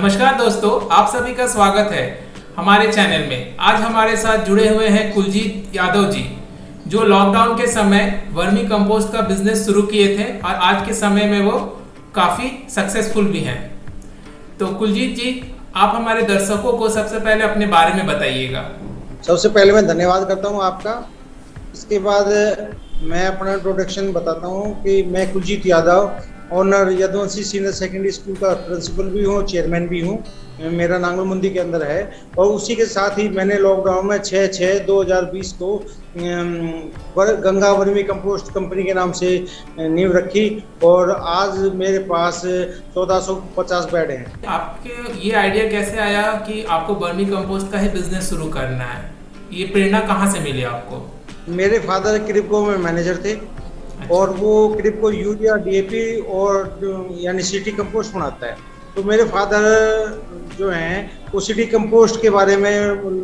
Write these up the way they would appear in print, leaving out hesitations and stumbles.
नमस्कार दोस्तों, आप सभी का स्वागत है हमारे चैनल में। आज हमारे साथ जुड़े हुए हैं कुलजीत यादव जी, जो लॉकडाउन के समय वर्मी कंपोस्ट का बिजनेस शुरू किए थे और आज के समय में वो काफ़ी सक्सेसफुल भी हैं। तो कुलजीत जी, आप हमारे दर्शकों को सबसे पहले अपने बारे में बताइएगा। सबसे पहले मैं धन्यवाद करता हूं आपका। इसके बाद मैं अपना इंट्रोडक्शन बताता हूं कि मैं कुलजीत यादव, ऑनर यदुवंशी सीनियर सेकेंडरी स्कूल का प्रिंसिपल भी हूं, चेयरमैन भी हूं। मेरा नांगलमुंदी के अंदर है और उसी के साथ ही मैंने लॉकडाउन में 6/6/2020 को गंगा वर्मी कंपोस्ट कंपनी के नाम से नींव रखी और आज मेरे पास 1450 बेड हैं। आपके ये आइडिया कैसे आया कि आपको वर्मी कंपोस्ट का ही बिजनेस शुरू करना है? ये प्रेरणा कहाँ से मिली आपको? मेरे फादर क्रिप्को में मैनेजर थे और वो क्रिप्को यूरिया, डीएपी और यानी सिटी कंपोस्ट बनाता है। तो मेरे फादर जो हैं वो सिटी कंपोस्ट के बारे में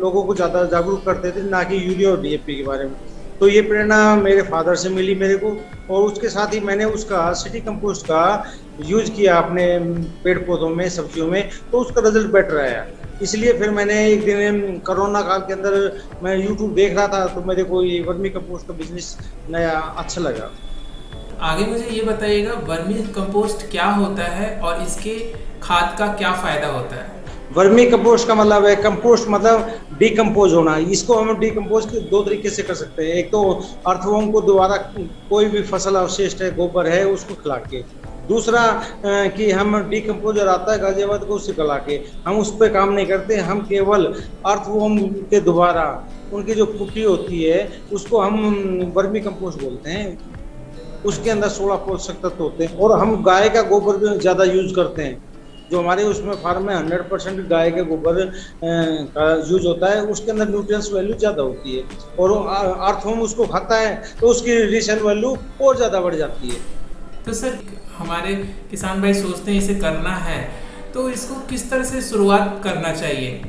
लोगों को ज़्यादा जागरूक करते थे, ना कि यूरिया और डीएपी के बारे में। तो ये प्रेरणा मेरे फादर से मिली मेरे को और उसके साथ ही मैंने उसका सिटी कंपोस्ट का यूज किया अपने पेड़ पौधों में, सब्जियों में, तो उसका रिजल्ट बेटर आया। इसलिए फिर मैंने एक दिन कोरोना काल के अंदर मैं यूट्यूब देख रहा था तो मेरे को ये वर्मी कंपोस्ट का बिजनेस नया अच्छा लगा। आगे मुझे ये बताइएगा, वर्मी कंपोस्ट क्या होता है और इसके खाद का क्या फायदा होता है? वर्मी कंपोस्ट का मतलब है, कंपोस्ट मतलब डिकम्पोज होना। इसको हम डिकम्पोज के दो तरीके से कर सकते हैं। एक तो अर्थवर्म को दोबारा कोई भी फसल अवशिष्ट है, गोबर है, उसको खिला के। दूसरा कि हम डिकम्पोजर आता है गाजियाबाद को, उससे खिला के। हम उस पर काम नहीं करते, हम केवल अर्थवर्म के दोबारा उनकी जो पुट्टी होती है उसको हम वर्मी कंपोस्ट बोलते हैं। उसके अंदर 16 पोषक तत्व होते हैं और हम गाय का गोबर भी ज़्यादा यूज करते हैं। जो हमारे उसमें फार्म में 100% गाय के गोबर का यूज होता है, उसके अंदर न्यूट्रिएंट्स वैल्यू ज़्यादा होती है और अर्थवर्म उसको खाता है तो उसकी रीसेल वैल्यू और ज़्यादा बढ़ जाती है। तो सर, हमारे किसान भाई सोचते हैं इसे करना है, तो इसको किस तरह से शुरुआत करना चाहिए?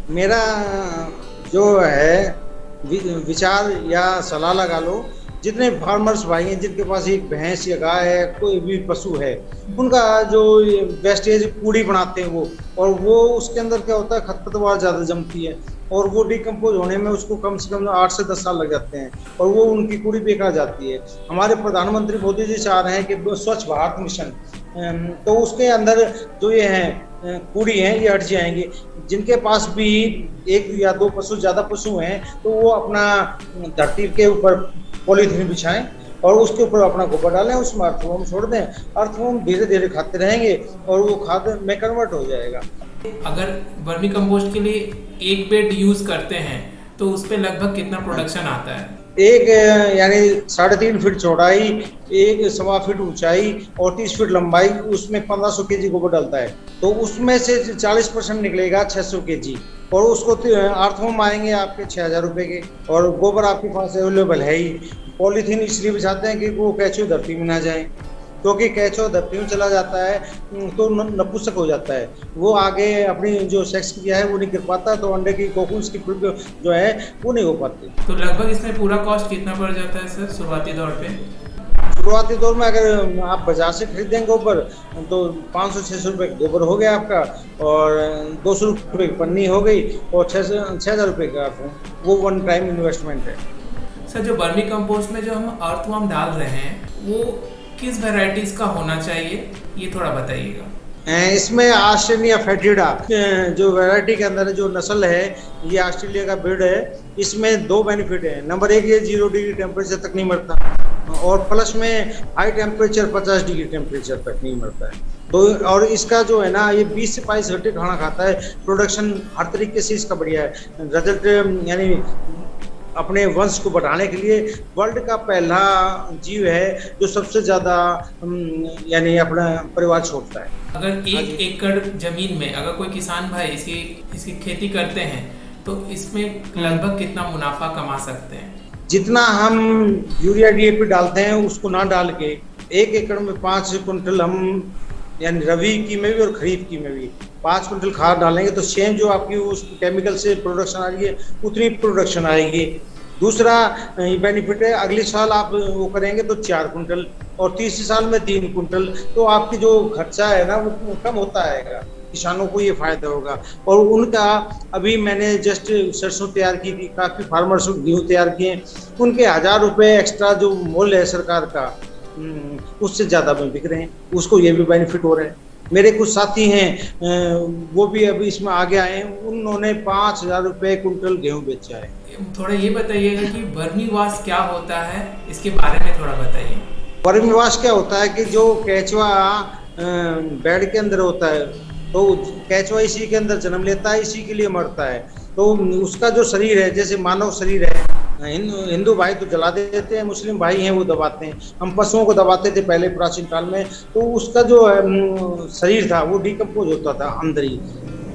मेरा जो है विचार या सलाह लगा लो, जितने फार्मर्स भाई हैं जिनके पास एक भैंस या गाय है, कोई भी पशु है, उनका जो वेस्टेज कूड़ी बनाते हैं वो उसके अंदर क्या होता है, खरपतवार ज़्यादा जमती है और वो डिकम्पोज होने में उसको कम से कम 8 से 10 साल लग जाते हैं और वो उनकी कूड़ी बेकार जाती है। हमारे प्रधानमंत्री मोदी जी चाह रहे हैं कि स्वच्छ भारत मिशन, तो उसके अंदर जो ये हैं कूड़ी हैं ये हट जाएंगे। जिनके पास भी 1 या 2 पशु, ज़्यादा पशु हैं, तो वो अपना धरती के ऊपर पॉलीथीन बिछाएं और उसके ऊपर अपना गोबर डालें, उसमें अर्थवर्म छोड़ दें। अर्थवर्म धीरे धीरे खाते रहेंगे और वो खाद में कन्वर्ट हो जाएगा। अगर वर्मी कंपोस्ट के लिए एक बेड यूज करते हैं तो उस पे लगभग कितना प्रोडक्शन आता है? एक यानी 3.5 फीट चौड़ाई, 1.25 फीट ऊंचाई और 30 फीट लंबाई, उसमें 1500 केजी गोबर डलता है। तो उसमें से 40% निकलेगा 600 केजी और उसको अर्थवर्म आएंगे आपके 6000 रुपये के और गोबर आपके पास अवेलेबल है ही। पॉलीथीन इसलिए बिछाते हैं कि वो केंचुए धरती में ना जाए, क्योंकि केंचुआ धरती में चला जाता है तो नपुंसक हो जाता है, वो आगे अपनी जो सेक्स क्रिया है वो नहीं कर पाता, तो अंडे की कोकुन्स की जो है वो नहीं हो पाती। तो लगभग इसमें पूरा कॉस्ट कितना पड़ जाता है सर शुरुआती दौर पे? शुरुआती दौर में अगर आप बाजार से खरीदेंगे गोबर तो 500-600 रुपये गोबर हो गया आपका और 200 रुपये की पन्नी हो गई और 6,000 रुपये का वो वन टाइम इन्वेस्टमेंट है। सर, जो वर्मी कंपोस्ट में जो हम अर्थवर्म डाल रहे हैं वो किस वैरायटीज का होना चाहिए, ये थोड़ा बताइएगा। इसमें ऑस्ट्रेलिया फेटिडा जो वैरायटी के अंदर जो नस्ल है, ये ऑस्ट्रेलिया का ब्रीड है। इसमें 2 बेनिफिट है। नंबर 1, ये 0 डिग्री टेम्परेचर तक नहीं मरता और प्लस में हाई टेम्परेचर 50 डिग्री टेम्परेचर तक नहीं मरता है। तो और इसका जो है ना, ये 20 से 22 घंटे खाना खाता है। प्रोडक्शन हर तरीके से इसका बढ़िया है। रिजल्ट यानी अपने वंश को बढ़ाने के लिए वर्ल्ड का पहला जीव है जो सबसे ज़्यादा यानी अपना परिवार छोड़ता है। अगर 1 एकड़ जमीन में अगर कोई किसान भाई इसकी खेती करते हैं तो इसमें लगभग कितना मुनाफा कमा सकते हैं? जितना हम यूरिया डीएपी डालते हैं उसको ना डाल के 1 एकड़ में 5 कुंटल हम यानी रबी की में भी और खरीफ की में भी 5 कुंटल खाद डालेंगे तो सेम जो आपकी उस केमिकल से प्रोडक्शन आ रही है उतनी प्रोडक्शन आएगी। दूसरा बेनिफिट है, अगले साल आप वो करेंगे तो 4 कुंटल और तीसरे साल में 3 कुंटल, तो आपकी जो खर्चा है ना वो कम होता आएगा। किसानों को ये फायदा होगा। और उनका अभी मैंने जस्ट सरसों तैयार की थी, काफ़ी फार्मर्स गेहूँ तैयार किए, उनके 1,000 रुपये एक्स्ट्रा जो मूल्य है सरकार का, उससे ज़्यादा में बिक रहे हैं, उसको ये भी बेनिफिट हो रहा है। मेरे कुछ साथी हैं, वो भी अभी इसमें आगे आए हैं, उन्होंने 5,000 रुपये कुंटल गेहूँ बेचा है। थोड़ा ये बताइएगा कि वर्मीवाश क्या होता है, इसके बारे में थोड़ा बताइए। वर्मीवाश क्या होता है कि जो केंचुआ बेड के अंदर होता है, तो केंचुआ इसी के अंदर जन्म लेता है, इसी के लिए मरता है। तो उसका जो शरीर है, जैसे मानव शरीर है, हिंदू भाई तो जला देते हैं, मुस्लिम भाई हैं वो दबाते हैं, हम पशुओं को दबाते थे पहले प्राचीन काल में। तो उसका जो शरीर था वो डिकम्पोज होता था अंदर ही,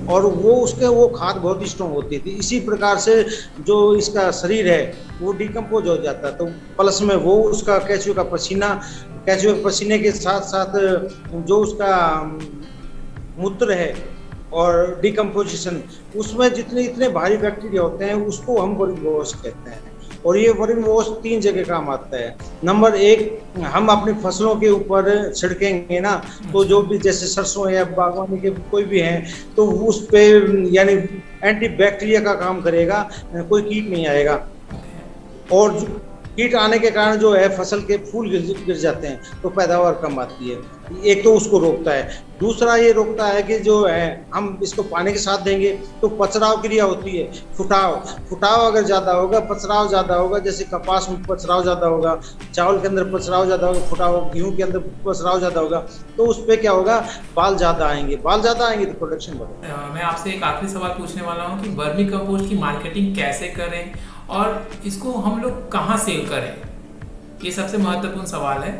और वो खाद बहुत स्ट्रॉन्ग होती थी। इसी प्रकार से जो इसका शरीर है वो डिकम्पोज हो जाता है। तो प्लस में वो उसका केंचुए के पसीने के साथ साथ जो उसका मूत्र है और डिकम्पोजिशन, उसमें इतने भारी बैक्टीरिया होते हैं, उसको हम वर्मीवॉश कहते हैं। और ये वर्मीवॉश 3 जगह काम आता है। नंबर 1, हम अपनी फसलों के ऊपर छिड़केंगे ना, तो जो भी जैसे सरसों है या बागवानी के कोई भी हैं, तो उस पे यानी एंटी बैक्टीरिया का काम करेगा, कोई कीट नहीं आएगा। और कीट आने के कारण जो है फसल के फूल गिर जाते हैं, तो पैदावार कम आती है। एक तो उसको रोकता है। दूसरा ये रोकता है कि जो है हम इसको पानी के साथ देंगे तो पचराव क्रिया होती है, फुटाव अगर ज़्यादा होगा, पचराव ज़्यादा होगा, जैसे कपास में पचराव ज़्यादा होगा, चावल के अंदर पचराव ज़्यादा होगा, फुटाव गेहूँ के अंदर पचराव ज़्यादा होगा, तो उस पर क्या होगा, बाल ज़्यादा आएंगे तो प्रोडक्शन बढ़ेगा। मैं आपसे एक आखिरी सवाल पूछने वाला हूँ कि वर्मी कंपोस्ट की मार्केटिंग कैसे करें और इसको हम लोग कहाँ सेल करें, ये सबसे महत्वपूर्ण सवाल है।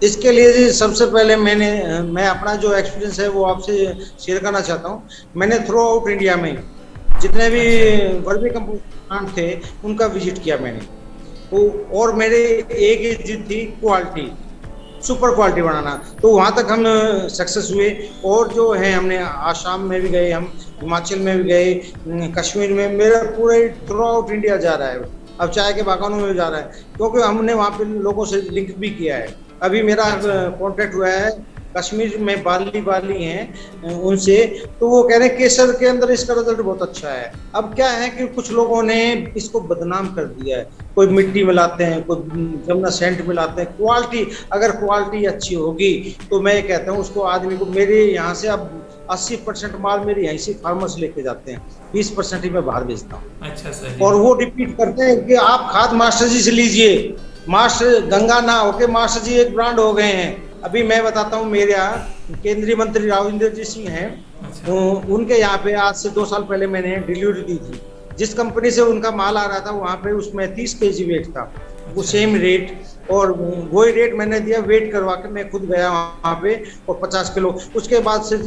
इसके लिए जी सबसे पहले मैं अपना जो एक्सपीरियंस है वो आपसे शेयर करना चाहता हूँ। मैंने थ्रू आउट इंडिया में जितने भी वर्मी कंपोस्ट प्लांट थे उनका विजिट किया मैंने, तो और मेरे एक ही जिद थी, क्वालिटी, सुपर क्वालिटी बनाना। तो वहाँ तक हम सक्सेस हुए। और जो है हमने आसाम में भी गए, हम हिमाचल में भी गए, कश्मीर में, मेरा पूरे थ्रू आउट इंडिया जा रहा है। अब चाय के बागानों में भी जा रहा है, क्योंकि हमने वहाँ पे लोगों से लिंक भी किया है। अभी मेरा कॉन्टेक्ट हुआ है कश्मीर में, बाली हैं उनसे, तो वो कह रहे हैं केसर के अंदर इसका रिजल्ट बहुत अच्छा है। अब क्या है कि कुछ लोगों ने इसको बदनाम कर दिया है, कोई मिट्टी मिलाते हैं, कोई जमुना सेंट मिलाते हैं। क्वालिटी, अगर क्वालिटी अच्छी होगी तो मैं कहता हूँ उसको आदमी को, मेरे यहाँ से अब 80% माल मेरे यहीं से फार्मर्स लेके जाते हैं, 20% ही मैं बाहर बेचता हूँ। अच्छा सर। और वो रिपीट करते हैं कि आप खाद मास्टर जी से लीजिए, मास्टर गंगा ना होके मास्टर जी एक ब्रांड हो गए हैं। अभी मैं बताता हूँ, मेरे यहाँ केंद्रीय मंत्री राव इंद्रजीत सिंह हैं। अच्छा। उनके यहाँ पे आज से 2 साल पहले मैंने डिलीवरी दी थी। जिस कंपनी से उनका माल आ रहा था वहाँ पे उसमें 30 kg वेट था। अच्छा। वो सेम रेट, और वही रेट मैंने दिया, वेट करवा के मैं खुद गया वहाँ पे, और 50 किलो उसके बाद से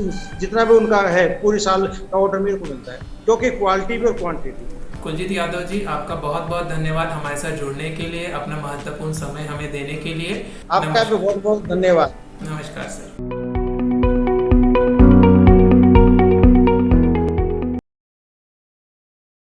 जितना भी उनका है पूरी साल का ऑर्डर मेरे को मिलता है, क्योंकि क्वालिटी भी और क्वान्टिटी। कुलजीत यादव जी, आपका बहुत बहुत धन्यवाद हमारे साथ जुड़ने के लिए, अपना महत्वपूर्ण समय हमें देने के लिए। आपका भी बहुत बहुत धन्यवाद। नमस्कार सर।